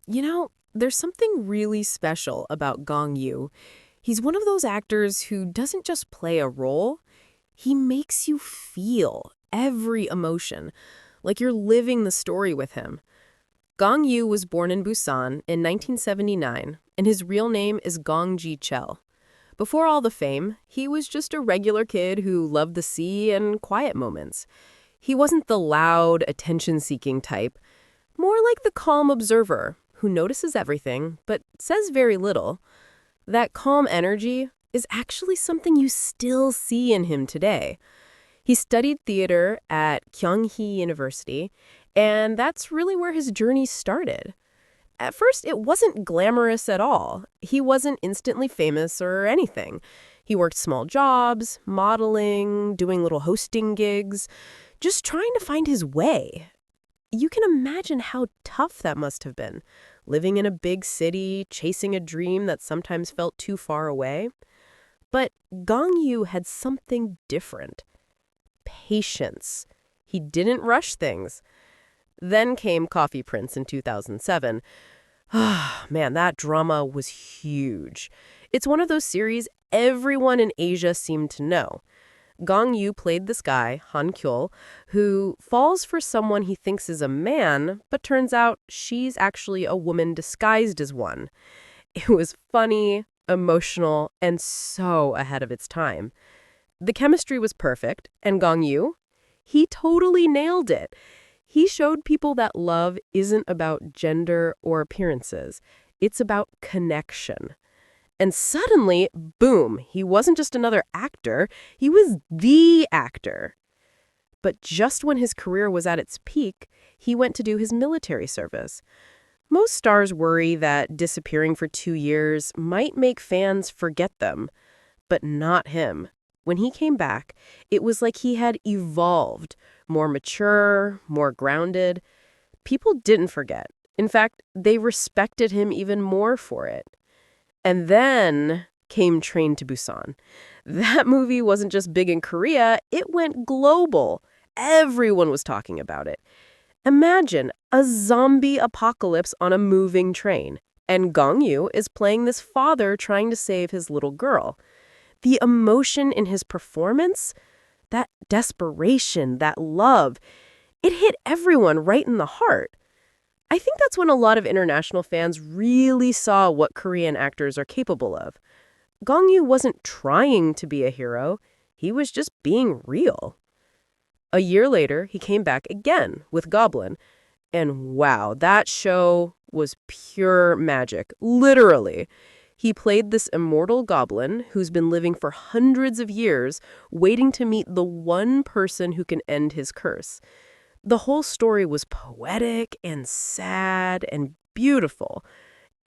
There's something really special about Gong Yoo. He's one of those actors who doesn't just play a role, he makes you feel every emotion, like you're living the story with him. Gong Yoo was born in Busan in 1979, and his real name is Gong Ji-chel. Before all the fame, he was just a regular kid who loved the sea and quiet moments. He wasn't the loud, attention-seeking type, more like the calm observer who notices everything but says very little. That calm energy is actually something you still see in him today. He studied theater at Kyunghee University, and that's really where his journey started. At first, it wasn't glamorous at all. He wasn't instantly famous or anything. He worked small jobs, modeling, doing little hosting gigs, just trying to find his way. You can imagine how tough that must have been, living in a big city, chasing a dream that sometimes felt too far away. But Gong Yoo had something different. Patience. He didn't rush things. Then came Coffee Prince in 2007. Ah, man, that drama was huge. It's one of those series everyone in Asia seemed to know. Gong Yoo played this guy, Han Kyul, who falls for someone he thinks is a man, but turns out she's actually a woman disguised as one. It was funny, emotional, and so ahead of its time. The chemistry was perfect, and Gong Yoo, he totally nailed it. He showed people that love isn't about gender or appearances. It's about connection. And suddenly, boom, he wasn't just another actor, he was the actor. But just when his career was at its peak, he went to do his military service. Most stars worry that disappearing for 2 years might make fans forget them, but not him. When he came back, it was like he had evolved, more mature, more grounded. People didn't forget. In fact, they respected him even more for it. And then came Train to Busan. That movie wasn't just big in Korea, it went global. Everyone was talking about it. Imagine a zombie apocalypse on a moving train, and Gong Yoo is playing this father trying to save his little girl. The emotion in his performance, that desperation, that love, it hit everyone right in the heart. I think that's when a lot of international fans really saw what Korean actors are capable of. Gong Yoo wasn't trying to be a hero, he was just being real. A year later, he came back again with Goblin, and wow, that show was pure magic, literally. He played this immortal goblin who's been living for hundreds of years, waiting to meet the one person who can end his curse. The whole story was poetic and sad and beautiful.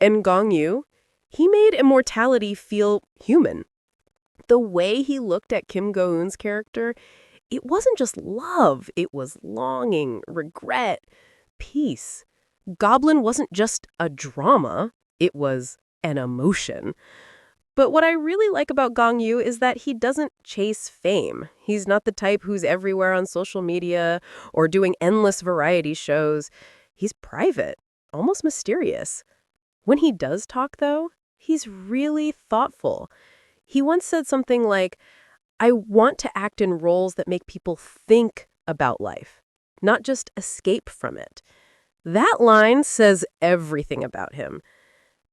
And Gong Yoo, he made immortality feel human. The way he looked at Kim Go-eun's character, it wasn't just love, it was longing, regret, peace. Goblin wasn't just a drama, it was an emotion. But what I really like about Gong Yoo is that he doesn't chase fame. He's not the type who's everywhere on social media or doing endless variety shows. He's private, almost mysterious. When he does talk, though, he's really thoughtful. He once said something like, "I want to act in roles that make people think about life, not just escape from it." That line says everything about him.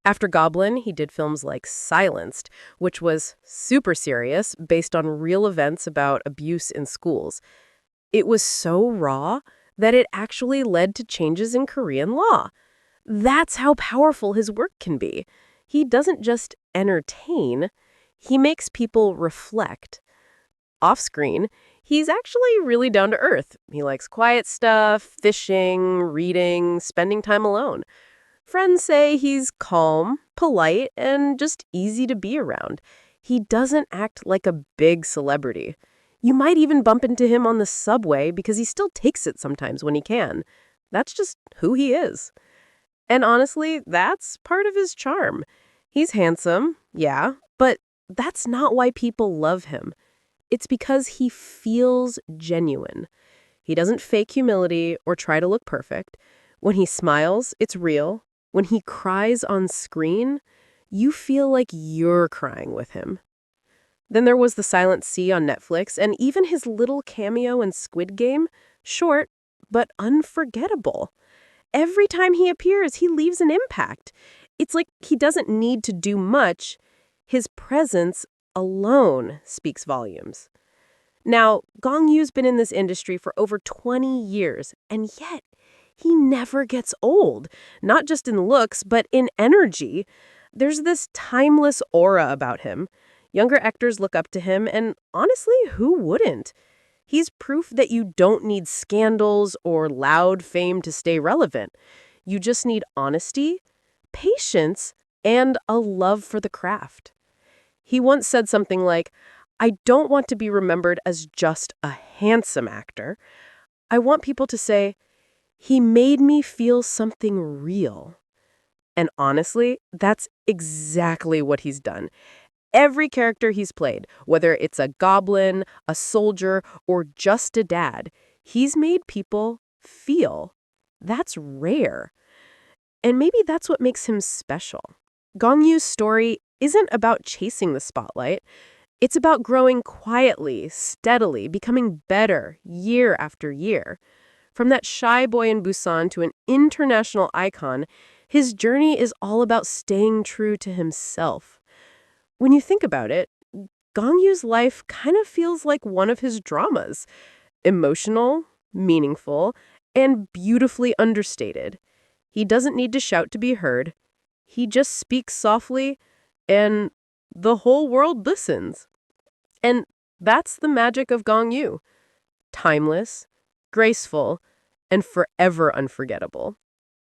After Goblin, he did films like Silenced, which was super serious, based on real events about abuse in schools. It was so raw that it actually led to changes in Korean law. That's how powerful his work can be. He doesn't just entertain, he makes people reflect. Off-screen, he's actually really down to earth. He likes quiet stuff, fishing, reading, spending time alone. Friends say he's calm, polite, and just easy to be around. He doesn't act like a big celebrity. You might even bump into him on the subway because he still takes it sometimes when he can. That's just who he is. And honestly, that's part of his charm. He's handsome, yeah, but that's not why people love him. It's because he feels genuine. He doesn't fake humility or try to look perfect. When he smiles, it's real. When he cries on screen, you feel like you're crying with him. Then there was The Silent Sea on Netflix, and even his little cameo in Squid Game, short but unforgettable. Every time he appears, he leaves an impact. It's like he doesn't need to do much. His presence alone speaks volumes. Now, Gong Yoo's been in this industry for over 20 years, and yet he never gets old, not just in looks, but in energy. There's this timeless aura about him. Younger actors look up to him, and honestly, who wouldn't? He's proof that you don't need scandals or loud fame to stay relevant. You just need honesty, patience, and a love for the craft. He once said something like, "I don't want to be remembered as just a handsome actor. I want people to say, he made me feel something real." And honestly, that's exactly what he's done. Every character he's played, whether it's a goblin, a soldier, or just a dad, he's made people feel. That's rare. And maybe that's what makes him special. Gong Yoo's story isn't about chasing the spotlight. It's about growing quietly, steadily, becoming better year after year. From that shy boy in Busan to an international icon, his journey is all about staying true to himself. When you think about it, Gong Yoo's life kind of feels like one of his dramas. Emotional, meaningful, and beautifully understated. He doesn't need to shout to be heard. He just speaks softly, and the whole world listens. And that's the magic of Gong Yoo. Timeless, graceful, and forever unforgettable.